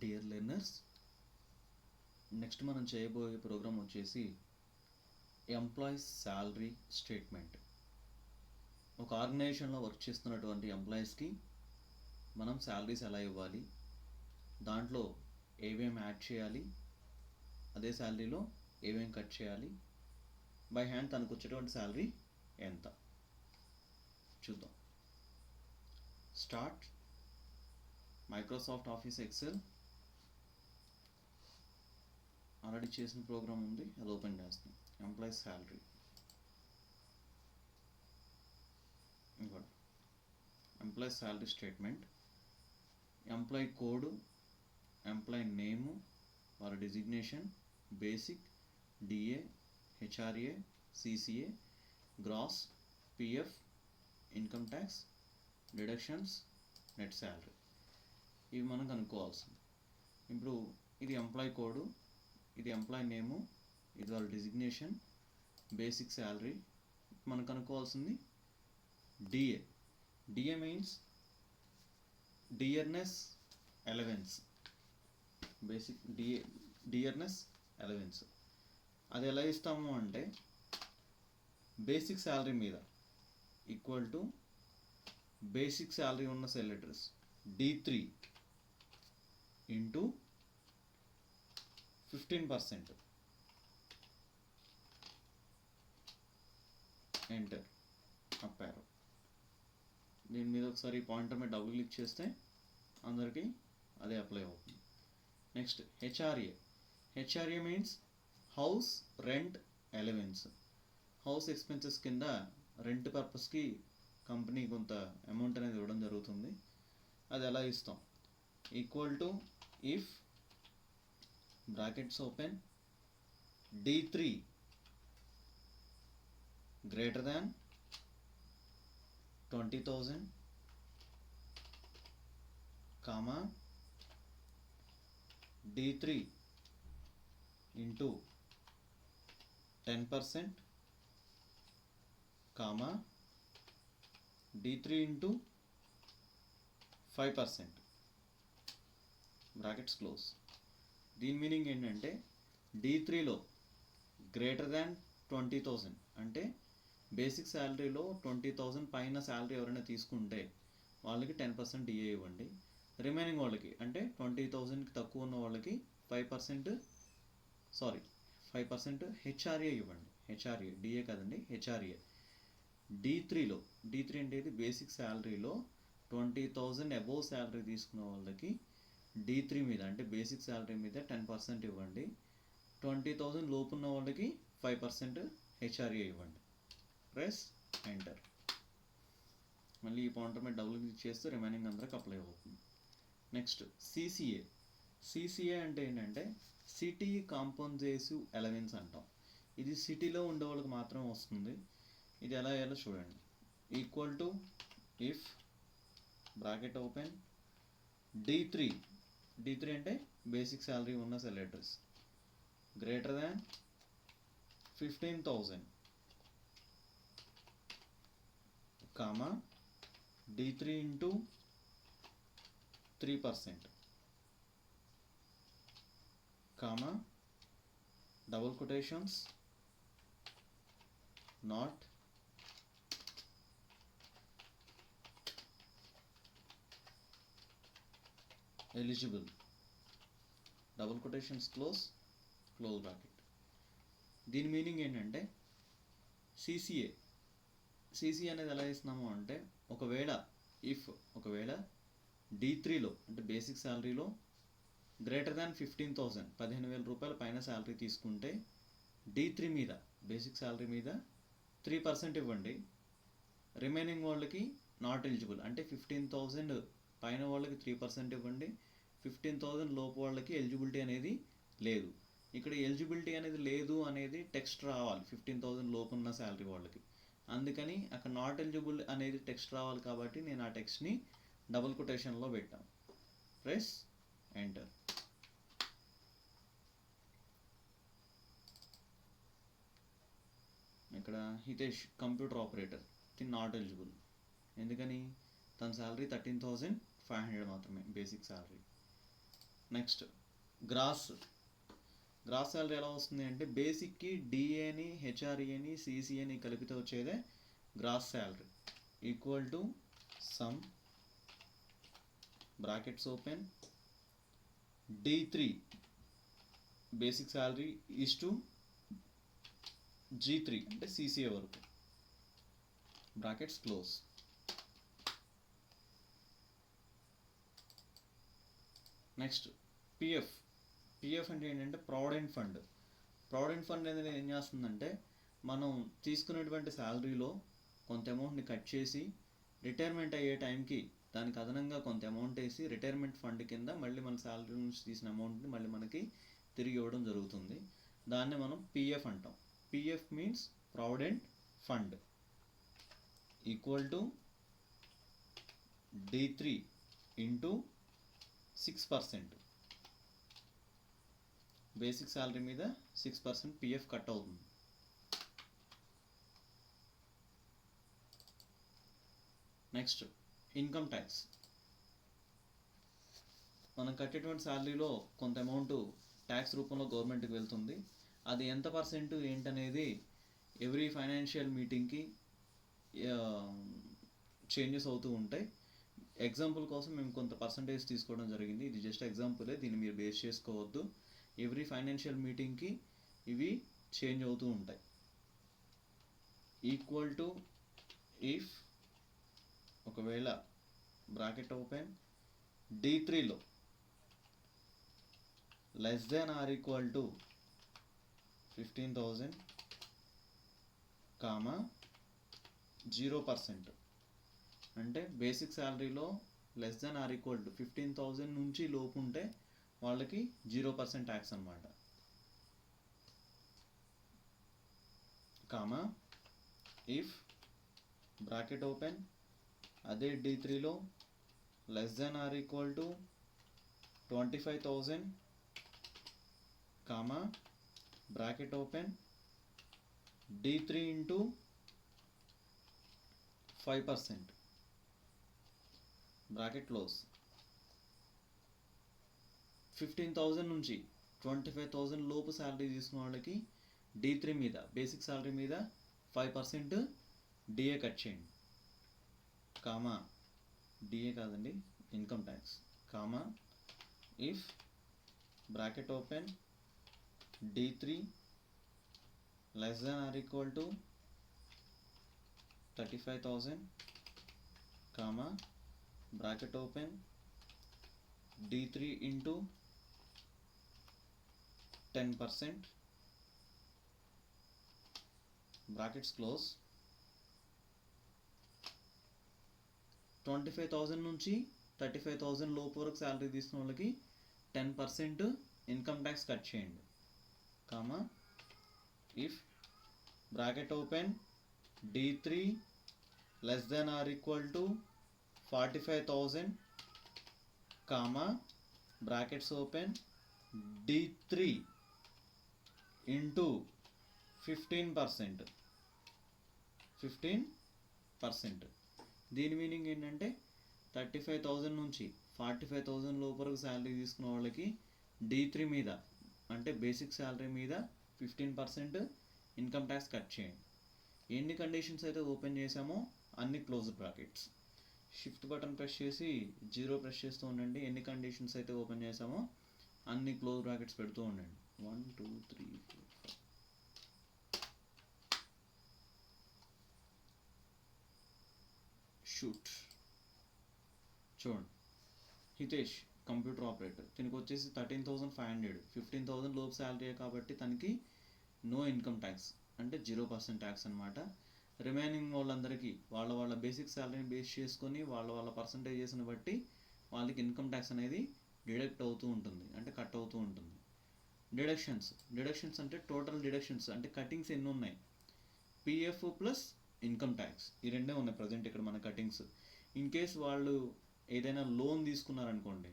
Dear learners, next మనం చేయబోయే programme వచ్చేసి ఎంప్లాయీస్ శాలరీ స్టేట్మెంట్. ఒక ఆర్గనైజేషన్లో వర్క్ చేస్తున్నటువంటి ఎంప్లాయీస్కి మనం శాలరీస్ ఎలా ఇవ్వాలి, దాంట్లో ఏమేమి యాడ్ చేయాలి, అదే శాలరీలో ఏమేమి కట్ చేయాలి, బై హ్యాండ్ తనకు వచ్చేటువంటి శాలరీ ఎంత చూద్దాం. Start. Microsoft Office Excel already చేసిన ప్రోగ్రామ్ ఉంది, అది ఓపెన్ చేస్తాం. ఎంప్లాయీ శాలరీ ఇంకోటి employee salary statement, employee code, employee name, వారి designation, basic, DA, HRA, CCA, gross, PF, income tax, deductions, net salary, ఇవి మనం కనుక్కోవాల్సింది. ఇప్పుడు ఇది ఎంప్లాయీ కోడ్, ఇది ఎంప్లాయీ నేము, ఇది వాళ్ళ డిజిగ్నేషన్, బేసిక్ శాలరీ. మనం కనుక్కోవాల్సింది DA. DA means dearness allowance, basic dearness allowance. అది ఎలా ఇస్తాము అంటే బేసిక్ శాలరీ మీద ఈక్వల్ టు బేసిక్ శాలరీ ఉన్న cell address D3 into 15%, enter, up arrow. దీని మీద ఒకసారి పాయింటర్ మీద డబుల్ క్లిక్ చేస్తే అందరికీ అదే అప్లై అవుతుంది. Next HRA. HRA means house rent allowance. House expenses కింద రెంట్ పర్పస్కి కంపెనీ కొంత అమౌంట్ అనేది ఇవ్వడం జరుగుతుంది. అది ఎలా ఇస్తాం? Equal to if brackets open D3 greater than 20,000 comma D3 into 10% comma D3 into 5%, brackets close. దీని మీనింగ్ ఏంటంటే D3లో గ్రేటర్ దాన్ 20,000 అంటే బేసిక్ శాలరీలో 20,000 పైన శాలరీ ఎవరైనా తీసుకుంటే వాళ్ళకి 10% డిఏ ఇవ్వండి. రిమైనింగ్ వాళ్ళకి అంటే 20,000కి తక్కువ ఉన్న వాళ్ళకి 5% హెచ్ఆర్ఏ ఇవ్వండి. హెచ్ఆర్ఏ డిఏ కదండి, హెచ్ఆర్ఏ. D3 అంటే ఇది బేసిక్ శాలరీలో 20,000 అబోవ్ శాలరీ తీసుకున్న వాళ్ళకి D3 మీద అంటే బేసిక్ శాలరీ మీద 10% ఇవ్వండి. 20,000 లోపు ఉన్న వాళ్ళకి 5% హెచ్ఆర్ఏ ఇవ్వండి. Press enter. మళ్ళీ ఈ పాయింటర్ మీద డబుల్ క్లిక్ చేస్తే రిమైనింగ్ అందరికి అప్లై అవుతుంది. Next CCA. సిసిఏ అంటే ఏంటంటే సిటీ కాంపన్సేటివ్ అలవెన్స్ అంటాం. ఇది సిటీలో ఉండే వాళ్ళకి మాత్రమే వస్తుంది. ఇది ఎలా అయ్యాలో చూడండి. Equal to if bracket open D3 అంటే బేసిక్ శాలరీ ఉన్న cell address greater than 15,000 comma D3 into 3% comma double quotations not eligible, double quotations close bracket. దీని మీనింగ్ ఏంటంటే సిసిఏ అనేది ఎలా ఇస్తున్నాము అంటే ఒకవేళ D3లో అంటే బేసిక్ శాలరీలో గ్రేటర్ దాన్ 15,000 15,000 రూపాయల పైన శాలరీ తీసుకుంటే D3 మీద బేసిక్ శాలరీ మీద 3% ఇవ్వండి. రిమైనింగ్ వాళ్ళకి నాట్ ఎలిజిబుల్ అంటే 15,000 పైన వాళ్ళకి 3% ఇవ్వండి. 15,000 లోపు వాళ్ళకి ఎలిజిబిలిటీ అనేది లేదు. ఇక్కడ ఎలిజిబిలిటీ అనేది లేదు అనేది టెక్స్ట్ రావాలి 15,000 లోపు ఉన్న శాలరీ వాళ్ళకి. అందుకని అక్కడ నాట్ ఎలిజిబుల్ అనేది టెక్స్ట్ రావాలి కాబట్టి నేను ఆ టెక్స్ట్ని డబుల్ కొటేషన్లో పెట్టాను. Press enter. ఇక్కడ Hitesh computer operator not eligible. ఎందుకని? తన శాలరీ 13,500 మాత్రమే basic salary. Next gross salary ఎలా వస్తుంది అంటే బేసిక్కి డిఏని హెచ్ఆర్ఏని సిసిఏని కలిపితే వచ్చేదే gross salary equal to some brackets open D3 basic salary is to G3 అంటే సిసిఏ వరకు బ్రాకెట్స్ క్లోజ్. నెక్స్ట్ పిఎఫ్ అంటే ఏంటంటే ప్రావిడెంట్ ఫండ్ అనేది ఏం చేస్తుందంటే మనం తీసుకునేటువంటి శాలరీలో కొంత అమౌంట్ని కట్ చేసి రిటైర్మెంట్ అయ్యే టైంకి దానికి అదనంగా కొంత అమౌంట్ వేసి రిటైర్మెంట్ ఫండ్ కింద మళ్ళీ మన శాలరీ నుంచి తీసిన అమౌంట్ని మళ్ళీ మనకి తిరిగి ఇవ్వడం జరుగుతుంది. దాన్ని మనం పిఎఫ్ అంటాం. PF means provident fund equal to D3 into 6%. Basic salary మీద 6% పిఎఫ్ కట్ అవుతుంది. Next income tax. మనం కట్టేటువంటి శాలరీలో కొంత అమౌంట్ ట్యాక్స్ రూపంలో గవర్నమెంట్కి వెళ్తుంది. అది ఎంత పర్సెంట్ ఏంటనేది ఎవ్రీ ఫైనాన్షియల్ మీటింగ్కి చేంజెస్ అవుతూ ఉంటాయి. ఎగ్జాంపుల్ కోసం మేము కొంత పర్సంటేజ్ తీసుకోవడం జరిగింది. ఇది జస్ట్ ఎగ్జాంపులే, దీన్ని మీరు బేస్ చేసుకోవద్దు. ఎవ్రీ ఫైనాన్షియల్ మీటింగ్కి ఇవి చేంజ్ అవుతూ ఉంటాయి. ఈక్వల్ టు ఇఫ్ ఒకవేళ బ్రాకెట్ ఓపెన్ D3లో less than or equal to 15,000 comma 0%. అంటే బేసిక్ శాలరీలో less than or equal to 15,000 నుంచి లోపు ఉంటే వాళ్ళకి 0% ట్యాక్స్ అన్నమాట. కామా ఇఫ్ బ్రాకెట్ ఓపెన్ అదే D3లో less than or equal to 25,000 comma bracket open D3 into 5% bracket close. 15,000 నుంచి 25,000 లోపు శాలరీ తీసుకున్న వాళ్ళకి D3 మీద బేసిక్ శాలరీ మీద 5% డిఏ కట్ చేయండి. కామా డిఏ కాదండి, income tax. Comma if bracket open D3 less than or equal to 35,000 comma bracket open D3 into 10% brackets close. 25,000 నుంచి 35,000 లోపు వరకు శాలరీ తీసుకున్న వాళ్ళకి 10% ఇన్కమ్ ట్యాక్స్ కట్ చేయండి. Comma if bracket open D3 less than or equal to 45,000 comma brackets open D3 into 15%. దీని meaning ఏంటంటే 35,000 నుంచి 45,000 లోపు వరకు శాలరీ తీసుకున్న వాళ్ళకి D3 మీద అంటే బేసిక్ శాలరీ మీద 15% ఇన్కమ్ ట్యాక్స్ కట్ చేయండి. ఎన్ని కండిషన్స్ అయితే ఓపెన్ చేసామో అన్ని close brackets. Shift button press చేసి 0 ప్రెస్ చేస్తూ ఉండండి. ఎన్ని కండిషన్స్ అయితే ఓపెన్ చేసామో అన్ని క్లోజ్ బ్రాకెట్స్ పెడుతూ ఉండండి. 1 2 3 4 5. షూట్. చూడండి, హితేష్ కంప్యూటర్ ఆపరేటర్, తనకి వచ్చేసి 13,500, 15,000 లోపు శాలరీ కాబట్టి తనకి నో ఇన్కమ్ ట్యాక్స్ అంటే 0% ట్యాక్స్ అనమాట. రిమైనింగ్ వాళ్ళందరికీ వాళ్ళ బేసిక్ శాలరీని బేస్ చేసుకొని వాళ్ళ పర్సంటేజెస్ని బట్టి వాళ్ళకి ఇన్కమ్ ట్యాక్స్ అనేది డిడక్ట్ అవుతూ ఉంటుంది, అంటే కట్ అవుతూ ఉంటుంది. డిడక్షన్స్ అంటే టోటల్ డిడక్షన్స్ అంటే కటింగ్స్ ఎన్ని ఉన్నాయి, పిఎఫ్ ప్లస్ ఇన్కమ్ ట్యాక్స్ ఈ రెండే ఉన్నాయి ప్రజెంట్ ఇక్కడ మన కటింగ్స్. ఇన్ కేస్ వాళ్ళు ఏదైనా లోన్ తీసుకున్నారనుకోండి,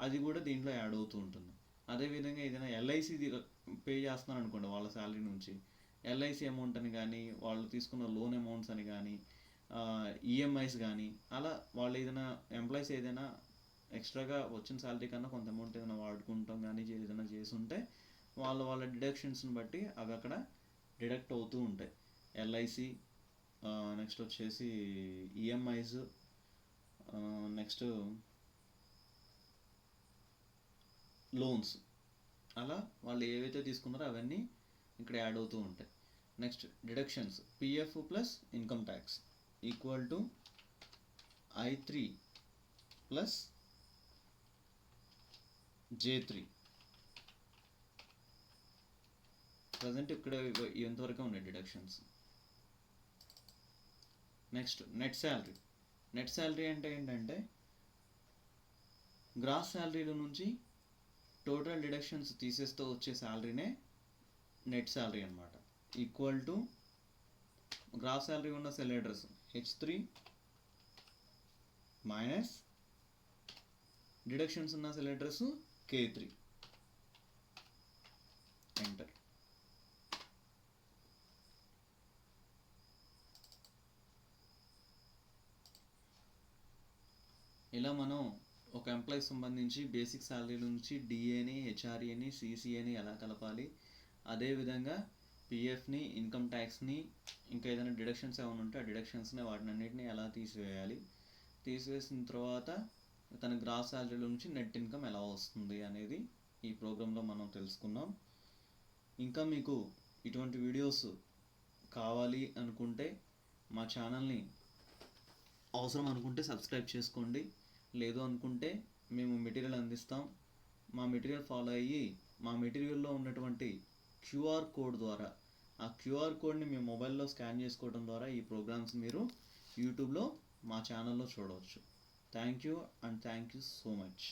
అది కూడా దీంట్లో యాడ్ అవుతూ ఉంటుంది. అదేవిధంగా ఏదైనా ఎల్ఐసి పే చేస్తున్నారు అనుకోండి వాళ్ళ శాలరీ నుంచి, ఎల్ఐసి అమౌంట్ అని కానీ వాళ్ళు తీసుకున్న లోన్ అమౌంట్స్ అని కానీ ఈఎంఐస్ కానీ అలా వాళ్ళు ఏదైనా ఎంప్లాయీస్ ఏదైనా ఎక్స్ట్రాగా వచ్చిన శాలరీ కన్నా కొంత అమౌంట్ ఏదైనా వాడుకుంటాం కానీ ఏదైనా చేసి ఉంటే వాళ్ళ డిడక్షన్స్ని బట్టి అవి అక్కడ డిడక్ట్ అవుతూ ఉంటాయి. ఎల్ఐసి, నెక్స్ట్ వచ్చేసి ఈఎంఐస్, నెక్స్ట్ లోన్స్, అలా వాళ్ళు ఏవైతే తీసుకున్నారో అవన్నీ ఇక్కడ యాడ్ అవుతూ ఉంటాయి. Next deductions, PF plus income tax equal to I3 plus J3. Present ఇక్కడ ఎంతవరకు ఉన్నాయి deductions. Next net salary. Net salary అంటే ఏంటంటే గ్రాస్ శాలరీల నుంచి టోటల్ డిడక్షన్స్ తీసేస్తూ వచ్చే శాలరీనే నెట్ శాలరీ అనమాట. ఈక్వల్ టు గ్రాస్ శాలరీ ఉన్న cell address H3 minus deductions ఉన్న సెల్ అడ్రస్ K3. ఎంటర్. ఇలా మనం ఒక ఎంప్లాయీ సంబంధించి బేసిక్ శాలరీ నుంచి డిఏని, హెచ్ఆర్ఏని, సిసిఏని ఎలా కలపాలి, అదేవిధంగా పిఎఫ్ని, ఇన్కమ్ ట్యాక్స్ని, ఇంకా ఏదైనా డిడక్షన్స్ ఏమైనా ఉంటే ఆ డిడక్షన్స్ని వాటిని అన్నిటిని ఎలా తీసివేయాలి, తీసివేసిన తర్వాత తన గ్రాస్ శాలరీ నుంచి నెట్ ఇన్కమ్ ఎలా వస్తుంది అనేది ఈ ప్రోగ్రాంలో మనం తెలుసుకున్నాం. ఇంకా మీకు ఇటువంటి వీడియోస్ కావాలి అనుకుంటే మా ఛానల్ని అవసరం అనుకుంటే సబ్స్క్రైబ్ చేసుకోండి. లేదు అనుకుంటే మేము మెటీరియల్ అందిస్తాం. మా మెటీరియల్ ఫాలో అయ్యి మా మెటీరియల్లో ఉన్నటువంటి క్యూఆర్ కోడ్ ద్వారా, ఆ క్యూఆర్ కోడ్ని మీ మొబైల్లో స్కాన్ చేసుకోవడం ద్వారా ఈ ప్రోగ్రామ్స్ మీరు యూట్యూబ్లో మా ఛానల్లో చూడవచ్చు. Thank you and thank you so much.